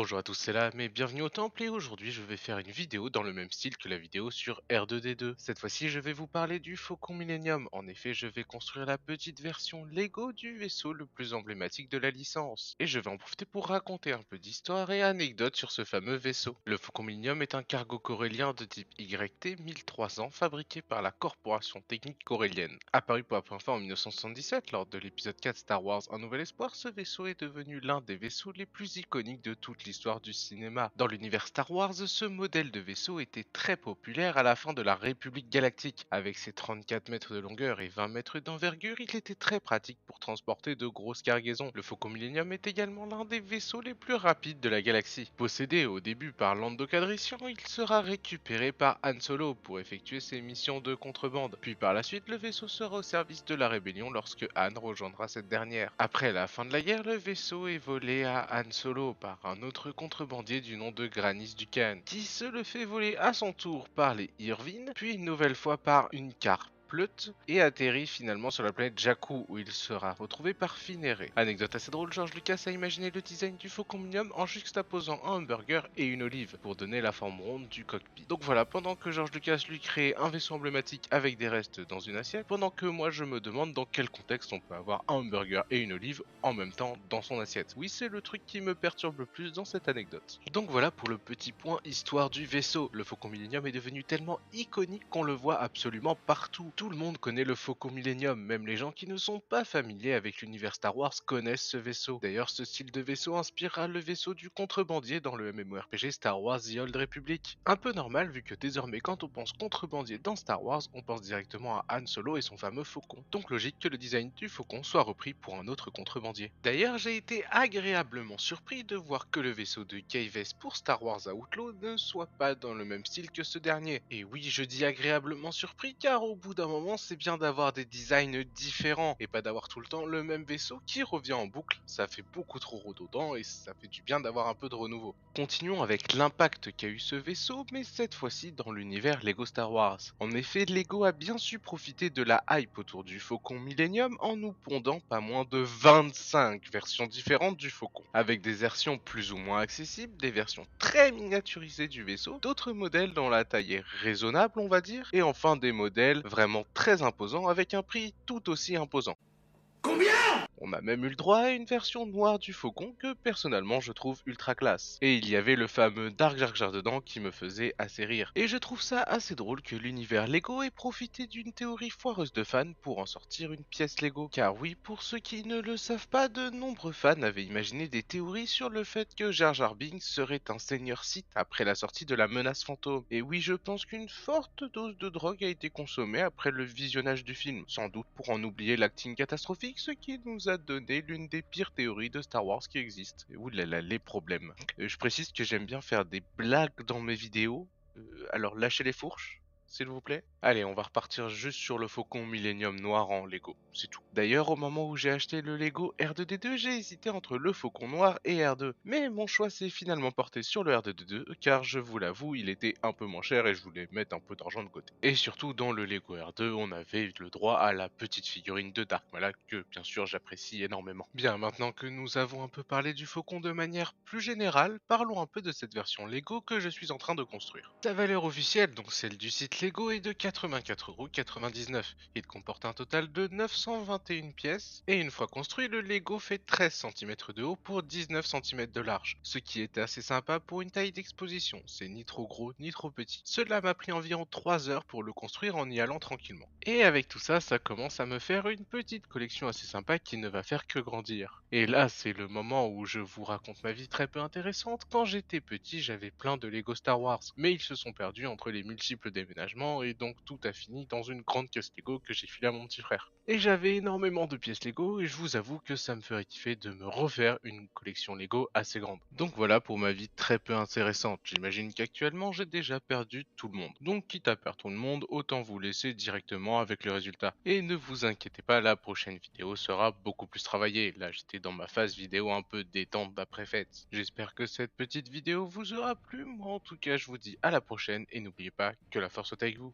Bonjour à tous, c'est là, mais bienvenue au temple et aujourd'hui je vais faire une vidéo dans le même style que la vidéo sur R2D2. Cette fois-ci je vais vous parler du Faucon Millenium. En effet, je vais construire la petite version Lego du vaisseau le plus emblématique de la licence. Et je vais en profiter pour raconter un peu d'histoire et anecdotes sur ce fameux vaisseau. Le Faucon Millenium est un cargo corélien de type YT 1300 fabriqué par la Corporation Technique Corélienne. Apparu pour la première fois en 1977 lors de l'épisode 4 Star Wars Un Nouvel Espoir, ce vaisseau est devenu l'un des vaisseaux les plus iconiques de toute l'histoire du cinéma. Dans l'univers Star Wars, ce modèle de vaisseau était très populaire à la fin de la République Galactique. Avec ses 34 mètres de longueur et 20 mètres d'envergure, il était très pratique pour transporter de grosses cargaisons. Le Faucon Millenium est également l'un des vaisseaux les plus rapides de la galaxie. Possédé au début par Lando Calrissian, il sera récupéré par Han Solo pour effectuer ses missions de contrebande. Puis par la suite, le vaisseau sera au service de la rébellion lorsque Han rejoindra cette dernière. Après la fin de la guerre, le vaisseau est volé à Han Solo par un autre contrebandier du nom de Granis Dukan, qui se le fait voler à son tour par les Irvine, puis une nouvelle fois par une carpe et atterrit finalement sur la planète Jakku où il sera retrouvé par Finéré. Anecdote assez drôle, George Lucas a imaginé le design du Faucon Millenium en juxtaposant un hamburger et une olive pour donner la forme ronde du cockpit. Donc voilà, pendant que George Lucas lui crée un vaisseau emblématique avec des restes dans une assiette, pendant que moi je me demande dans quel contexte on peut avoir un hamburger et une olive en même temps dans son assiette. Oui, c'est le truc qui me perturbe le plus dans cette anecdote. Donc voilà pour le petit point histoire du vaisseau. Le Faucon Millenium est devenu tellement iconique qu'on le voit absolument partout. Tout le monde connaît le Faucon Millenium, même les gens qui ne sont pas familiers avec l'univers Star Wars connaissent ce vaisseau. D'ailleurs, ce style de vaisseau inspirera le vaisseau du contrebandier dans le MMORPG Star Wars The Old Republic. Un peu normal vu que désormais quand on pense contrebandier dans Star Wars, on pense directement à Han Solo et son fameux faucon. Donc logique que le design du faucon soit repris pour un autre contrebandier. D'ailleurs, j'ai été agréablement surpris de voir que le vaisseau de Kayves pour Star Wars Outlaw ne soit pas dans le même style que ce dernier. Et oui, je dis agréablement surpris car au bout d'un moment, c'est bien d'avoir des designs différents et pas d'avoir tout le temps le même vaisseau qui revient en boucle. Ça fait beaucoup trop redondant et ça fait du bien d'avoir un peu de renouveau. Continuons avec l'impact qu'a eu ce vaisseau, mais cette fois-ci dans l'univers Lego Star Wars. En effet, Lego a bien su profiter de la hype autour du Faucon Millenium en nous pondant pas moins de 25 versions différentes du Faucon, avec des versions plus ou moins accessibles, des versions très miniaturisées du vaisseau, d'autres modèles dont la taille est raisonnable on va dire, et enfin des modèles vraiment très imposants avec un prix tout aussi imposant. On a même eu le droit à une version noire du Faucon que personnellement je trouve ultra classe. Et il y avait le fameux Dark Jar Jar dedans qui me faisait assez rire. Et je trouve ça assez drôle que l'univers Lego ait profité d'une théorie foireuse de fans pour en sortir une pièce Lego. Car oui, pour ceux qui ne le savent pas, de nombreux fans avaient imaginé des théories sur le fait que Jar Jar Binks serait un seigneur Sith après la sortie de la menace fantôme. Et oui, je pense qu'une forte dose de drogue a été consommée après le visionnage du film, sans doute pour en oublier l'acting catastrophique, ce qui nous a donné l'une des pires théories de Star Wars qui existent. Et ouh là là, les problèmes. Je précise que j'aime bien faire des blagues dans mes vidéos, alors lâchez les fourches, s'il vous plaît. Allez, on va repartir juste sur le Faucon Millenium noir en Lego, c'est tout. D'ailleurs, au moment où j'ai acheté le Lego R2D2, j'ai hésité entre le Faucon noir et R2, mais mon choix s'est finalement porté sur le R2D2, car je vous l'avoue, il était un peu moins cher et je voulais mettre un peu d'argent de côté. Et surtout, dans le Lego R2, on avait le droit à la petite figurine de Dark Malak, que bien sûr j'apprécie énormément. Bien, maintenant que nous avons un peu parlé du Faucon de manière plus générale, parlons un peu de cette version Lego que je suis en train de construire. Sa valeur officielle, donc celle du site Lego, est de 84,99 €. Il comporte un total de 921 pièces, et une fois construit, le Lego fait 13 cm de haut pour 19 cm de large, ce qui est assez sympa pour une taille d'exposition, c'est ni trop gros ni trop petit. Cela m'a pris environ 3 heures pour le construire en y allant tranquillement. Et avec tout ça, ça commence à me faire une petite collection assez sympa qui ne va faire que grandir. Et là, c'est le moment où je vous raconte ma vie très peu intéressante. Quand j'étais petit, j'avais plein de Lego Star Wars, mais ils se sont perdus entre les multiples déménagements et donc tout a fini dans une grande caisse Lego que j'ai filée à mon petit frère. Et j'avais énormément de pièces Lego et je vous avoue que ça me ferait kiffer de me refaire une collection Lego assez grande. Donc voilà pour ma vie très peu intéressante. J'imagine qu'actuellement j'ai déjà perdu tout le monde. Donc quitte à perdre tout le monde, autant vous laisser directement avec le résultat. Et ne vous inquiétez pas, la prochaine vidéo sera beaucoup plus travaillée. Là j'étais dans ma phase vidéo un peu détente d'après fête. J'espère que cette petite vidéo vous aura plu. Moi en tout cas je vous dis à la prochaine et n'oubliez pas que la force soit avec vous.